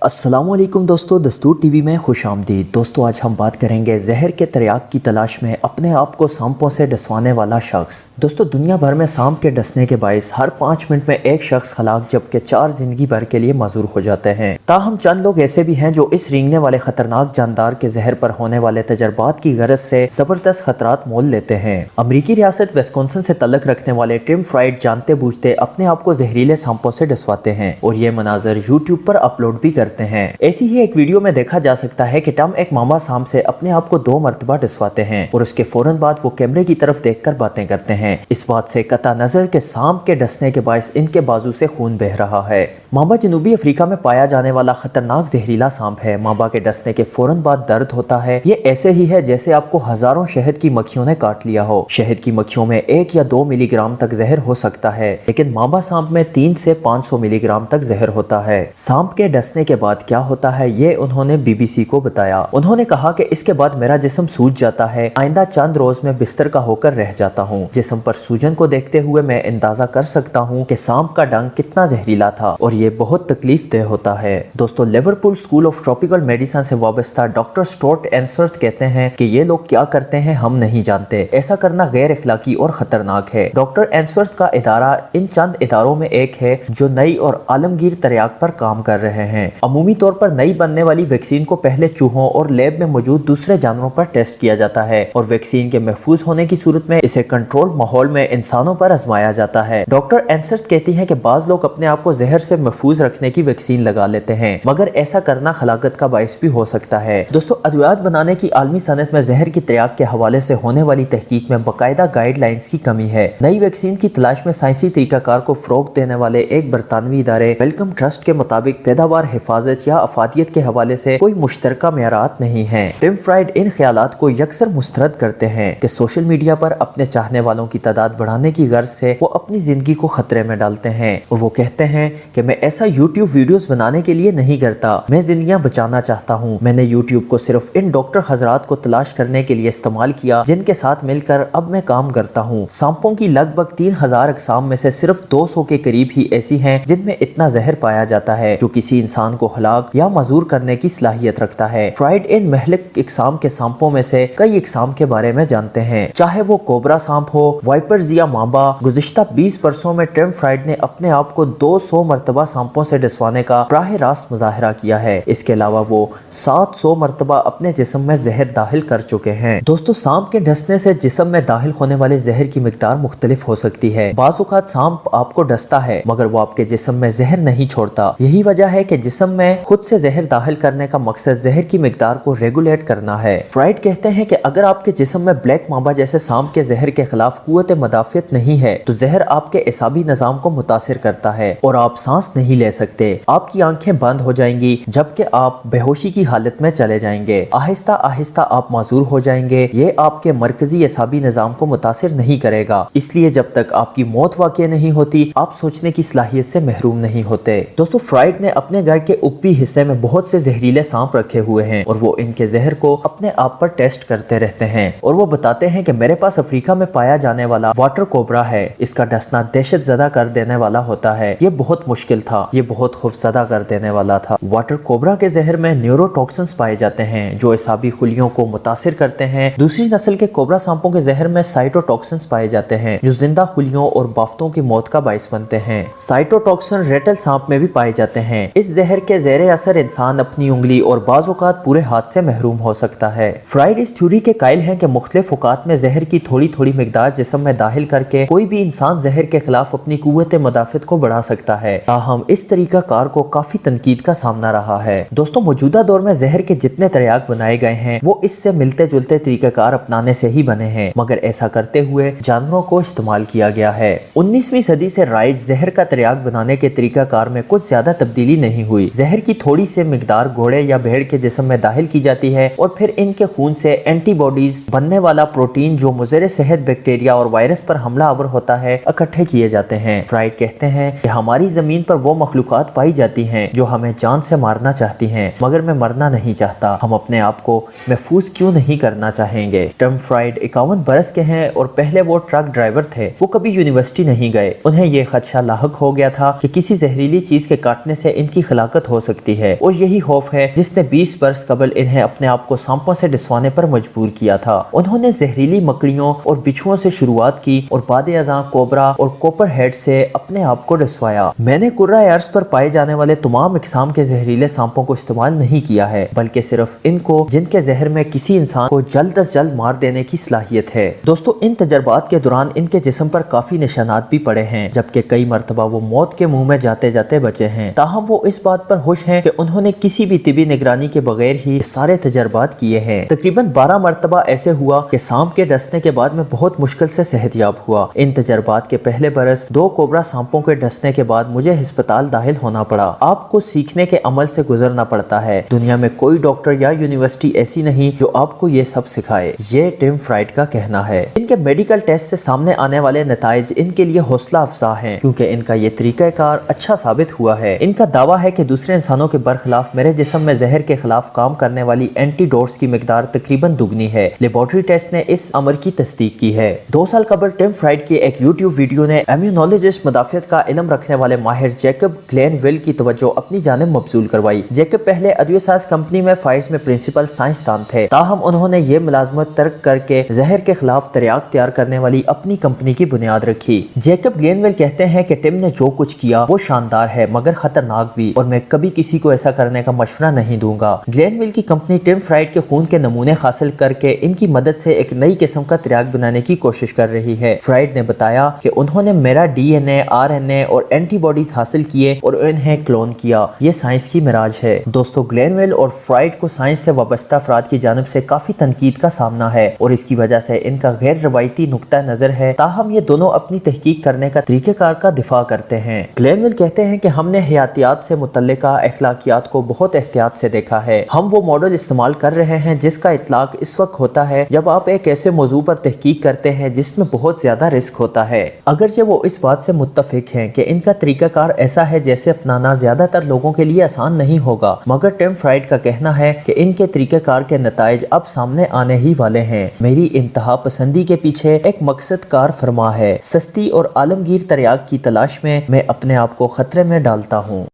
अस्सलाम वालेकुम दोस्तों, दस्तूर टीवी में खुश आमदीद। दोस्तों आज हम बात करेंगे जहर के त्रियाक की तलाश में अपने आप को सांपों से डसवाने वाला शख्स। दोस्तों दुनिया भर में सांप के डसने के बायस हर 5 मिनट में एक शख्स हलाक जबकि 4 जिंदगी भर के लिए माजूर हो जाते हैं। ताहम चंद लोग ऐसे भी हैं जो इस रेंगने वाले खतरनाक जानदार के जहर पर होने वाले तजर्बात की गरज से जबरदस्त खतरात मोल लेते हैं। अमरीकी रियासत विस्कॉन्सिन से तल्लुक रखने वाले टिम फ्राइड जानते बूझते अपने आप को जहरीले सांपों से डसवाते हैं और ये मनाजर यूट्यूब पर अपलोड भी करते हैं। ऐसी ही एक वीडियो में देखा जा सकता है कि टम एक मामा सांप से अपने आप को 2 मरतबा डसवाते हैं और उसके फौरन बाद वो कैमरे की तरफ देखकर बातें करते हैं। इस बात से कता नजर के सांप के डसने के बायस इनके बाजू से खून बह रहा है। मामा जनूबी अफ्रीका में पाया जाने वाला खतरनाक जहरीला सांप है। मामा के डसने के फौरन बाद दर्द होता है। ये ऐसे ही है जैसे आपको हजारों शहद की मक्खियों ने काट लिया हो। शहद की मक्खियों में 1 या 2 मिलीग्राम तक जहर हो सकता है, लेकिन मामा सांप में 3 से 500 मिलीग्राम तक जहर होता है। सांप के डसने के बाद क्या होता है ये उन्होंने बीबीसी को बताया। उन्होंने कहा कि इसके बाद मेरा जिस्म सूज जाता है, आइंदा चंद रोज में बिस्तर का होकर रह जाता हूँ। जिस्म पर सूजन को देखते हुए मैं अंदाजा कर सकता हूँ कि सांप का डंक कितना जहरीला था और ये बहुत तकलीफ देह होता है। दोस्तों Liverpool school of tropical medicine से वाबस्ता डॉक्टर स्टुअर्ट एंसवर्थ कहते हैं कि ये लोग क्या करते हैं हम नहीं जानते। ऐसा करना गैर अखलाकी और खतरनाक है। डॉक्टर एंसवर्थ का इदारा इन चंद इदारों में एक है जो नई और आलमगीर तरियाक पर काम कर रहे हैं। अमूमी तौर पर नई बनने वाली वैक्सीन को पहले चूहों और लैब में मौजूद दूसरे जानवरों पर टेस्ट किया जाता है और वैक्सीन के महफूज होने की सूरत में इसे कंट्रोल माहौल में इंसानों पर आजमाया जाता है। डॉक्टर एंसर्थ कहती हैं कि बाज लोग अपने आप को जहर से महफूज रखने की वैक्सीन लगा लेते हैं, मगर ऐसा करना हलाकत का बायस भी हो सकता है। दोस्तों अद्वियात बनाने की आलमी सनत में जहर की त्रियाक के हवाले से होने वाली तहकीक में बाकायदा गाइडलाइंस की कमी है। नई वैक्सीन की तलाश में साइंसी तरीकाकार को फरोग देने वाले एक बरतानवी इदारे वेलकम ट्रस्ट के मुताबिक पैदावार, हिफाजत या अफादियत के हवाले से कोई मुश्तरका मेयारात नहीं है। टिम फ्राइड इन ख्यालात को यकसर मुस्तरद करते हैं कि सोशल मीडिया पर अपने चाहने वालों की तादाद बढ़ाने की गर्ज से वो अपनी जिंदगी को खतरे में डालते हैं और वो कहते हैं कि मैं ऐसा यूट्यूब वीडियोस बनाने के लिए नहीं करता, मैं जिंदगियां बचाना चाहता हूँ। मैंने यूट्यूब को सिर्फ इन डॉक्टर हजरात को तलाश करने के लिए इस्तेमाल किया जिनके साथ मिलकर अब मैं काम करता हूँ। सांपों की लगभग 3000 अक़साम में से सिर्फ 200 के करीब ही ऐसी हैं जिनमें इतना जहर पाया जाता है जो किसी इंसान को हलाक या मजूर करने की सलाहियत रखता है। फ्राइड इन महलिक इकसाम के सांपों में से कई इकसाम के बारे में जानते हैं, चाहे वो कोबरा सांप हो, वाइपर्स या मांबा। गुज़िश्ता 20 वर्षों में टिम फ्राइड ने अपने आप को 200 मरतबा सांपों से डसवाने का बराह रास्त मुजाहरा किया है। इसके अलावा वो 700 मरतबा अपने जिस्म में जहर दाखिल कर चुके हैं। दोस्तों सांप के डसने से जिस्म में दाखिल होने वाले जहर की मिकदार मुख्तलिफ हो सकती है। बाज़ औक़ात सांप आपको डसता है मगर वो आपके जिस्म में जहर नहीं छोड़ता। यही वजह है कि जिस्म में खुद से जहर दाखिल करने का मकसद जहर की मिकदार को रेगुलेट करना है। फ्राइड कहते हैं कि अगर आपके जिस्म में ब्लैक मांबा जैसे सांप के जहर के खिलाफ कुव्वत मदाफियत नहीं है तो जहर आपके एसाबी निजाम को मुतासिर करता है और आप सांस नहीं ले सकते। आपकी आंखें बंद हो जाएंगी जबकि आप बेहोशी की हालत में चले जाएंगे। आहिस्ता आहिस्ता आप माजूर हो जाएंगे। ये आपके मरकजी एसाबी निजाम को मुतासिर नहीं करेगा, इसलिए जब तक आपकी मौत वाक़ई नहीं होती आप सोचने की सलाहियत से महरूम नहीं होते। दोस्तों फ्राइड ने अपने घर के ऊपरी हिस्से में बहुत से जहरीले सांप रखे हुए हैं और वो इनके जहर को अपने आप पर टेस्ट करते रहते हैं और वो बताते हैं कि मेरे पास अफ्रीका में पाया जाने वाला वाटर कोबरा है। इसका डसना दहशत ज़दा कर देने वाला होता है। ये बहुत मुश्किल था, ये बहुत खौफज़दा कर देने वाला था। वाटर कोबरा के जहर में न्यूरोटॉक्सिन्स पाए जाते हैं जो एसाबी खुलियों को मुतासिर करते हैं। दूसरी नस्ल के कोबरा सांपों के जहर में साइटोटॉक्सिन्स पाए जाते हैं जो जिंदा खुलियों और बाफ्तों की मौत का बायस बनते हैं। साइटोटॉक्सिन रेटल सांप में भी पाए जाते हैं। इस जहर के ज़ेरे असर इंसान अपनी उंगली और बाज़ औक़ात पूरे हाथ से महरूम हो सकता है। फ्राइड इस थ्योरी के कायल हैं कि मुख्तलिफ औक़ात में जहर की थोड़ी थोड़ी मिकदार जिस्म में दाखिल करके कोई भी इंसान जहर के खिलाफ अपनी कुव्वत मदाफियत को बढ़ा सकता है। ताहम इस तरीका कार को काफी तनकीद का सामना रहा है। दोस्तों मौजूदा दौर में जहर के जितने त्रियाक बनाए गए हैं वो इससे मिलते जुलते तरीकाकार अपनाने से ही बने हैं, मगर ऐसा करते हुए जानवरों को इस्तेमाल किया गया है। 19वीं सदी से राइज जहर का त्रियाक बनाने के तरीकाकार में कुछ ज्यादा तब्दीली नहीं हुई। जहर की थोड़ी सी मिकदार घोड़े या भेड़ के जिस्म में दाखिल की जाती है और फिर इनके खून से एंटीबॉडीज बनने वाला प्रोटीन जो मुज़र सेहत बैक्टीरिया और वायरस पर हमला आवर होता है इकट्ठे किए जाते हैं। फ्राइड कहते हैं कि हमारी जमीन पर वो मखलूकात पाई जाती हैं जो हमें जान से मारना चाहती हैं, मगर मैं मरना नहीं चाहता। हम अपने आप को महफूज क्यों नहीं करना चाहेंगे। टम फ्राइड 51 बरस के हैं और पहले वो ट्रक ड्राइवर थे। वो कभी यूनिवर्सिटी नहीं गए। उन्हें ये खदशा लाहक हो गया था कि किसी जहरीली चीज के काटने से इनकी खिलाकत ہو سکتی ہے، اور یہی خوف ہے جس نے 20 برس قبل انہیں اپنے آپ کو سانپوں سے ڈسوانے پر مجبور کیا تھا۔ انہوں نے زہریلی مکڑیوں اور بچھوؤں سے شروعات کی اور بعد ازاں کوبرا اور کوپر ہیڈ سے اپنے آپ کو ڈسوایا۔ میں نے کرۂ ارض پر پائے جانے والے تمام اقسام کے زہریلے سانپوں کو استعمال نہیں کیا ہے، بلکہ صرف ان کو جن کے زہر میں کسی انسان کو جلد از جلد مار دینے کی صلاحیت ہے۔ دوستو، ان تجربات کے دوران ان کے جسم پر کافی نشانات بھی پڑے ہیں، جبکہ کئی مرتبہ وہ موت کے منہ میں جاتے جاتے بچے ہیں۔ تاہم وہ اس بات پر خوش ہیں کہ انہوں نے کسی بھی طبی نگرانی کے بغیر ہی سارے تجربات کیے ہیں۔ تقریباً 12 مرتبہ ایسے ہوا کہ سانپ کے ڈسنے کے بعد میں بہت مشکل سے صحت یاب ہوا۔ ان تجربات کے پہلے برس 2 کوبرا سانپوں کے ڈسنے کے بعد مجھے ہسپتال داخل ہونا پڑا۔ آپ کو سیکھنے کے عمل سے گزرنا پڑتا ہے۔ دنیا میں کوئی ڈاکٹر یا یونیورسٹی ایسی نہیں جو آپ کو یہ سب سکھائے، یہ ٹم فرائڈ کا کہنا ہے۔ ان کے میڈیکل ٹیسٹ سے سامنے آنے والے نتائج ان کے لیے حوصلہ افزا ہیں، کیونکہ ان کا یہ طریقہ کار اچھا ثابت ہوا ہے۔ ان کا دعویٰ ہے کہ دوسرے انسانوں کے برخلاف میرے جسم میں زہر کے خلاف کام کرنے والی اینٹی ڈوٹس کی مقدار تقریباً دگنی ہے۔ لیبارٹری ٹیسٹ نے اس امر کی تصدیق کی ہے۔ 2 سال قبل ٹم فرائڈ کی ایک یوٹیوب ویڈیو نے امیونولوجسٹ مدافعت کا علم رکھنے والے ماہر جیکب گلین ویل کی توجہ اپنی جانب مبذول کروائی۔ جیکب پہلے ادویہ کمپنی میں فائرز میں پرنسپل سائنسدان تھے، تاہم انہوں نے یہ ملازمت ترک کر کے زہر کے خلاف تریاق تیار کرنے والی اپنی کمپنی کی بنیاد رکھی۔ جیکب گلین ویل کہتے ہیں کہ ٹم نے جو کچھ کیا وہ شاندار ہے مگر خطرناک بھی، اور میں کبھی کسی کو ایسا کرنے کا مشورہ نہیں دوں گا۔ گلین ویل کی کمپنی ٹم فرائڈ کے خون کے نمونے حاصل کر کے ان کی مدد سے ایک نئی قسم کا تریاق بنانے کی کوشش کر رہی ہے۔ فرائڈ نے بتایا کہ انہوں نے میرا D N A, R N A اور اینٹی باڈیز حاصل کیے اور انہیں کلون کیا۔ یہ سائنس کی معراج ہے۔ دوستو، گلین ویل اور فرائڈ کو سائنس سے وابستہ افراد کی جانب سے کافی تنقید کا سامنا ہے، اور اس کی وجہ سے ان کا غیر روایتی نقطہ نظر ہے، تاہم یہ دونوں اپنی تحقیق کرنے کا طریقہ کار کا دفاع کرتے ہیں۔ گلین ویل کہتے ہیں کہ ہم نے حیاتیات سے متعلقہ اخلاقیات کو بہت احتیاط سے دیکھا ہے۔ ہم وہ ماڈل استعمال کر رہے ہیں جس کا اطلاق اس وقت ہوتا ہے جب آپ ایک ایسے موضوع پر تحقیق کرتے ہیں جس میں بہت زیادہ رسک ہوتا ہے۔ اگرچہ وہ اس بات سے متفق ہیں کہ ان کا طریقہ کار ایسا ہے جیسے اپنانا زیادہ تر لوگوں کے لیے آسان نہیں ہوگا، مگر ٹم فرائڈ کا کہنا ہے کہ ان کے طریقہ کار کے نتائج اب سامنے آنے ہی والے ہیں۔ میری انتہا پسندی کے پیچھے ایک مقصد کار فرما ہے۔ سستی اور عالمگیر تریاق کی تلاش میں اپنے آپ کو خطرے میں ڈالتا ہوں۔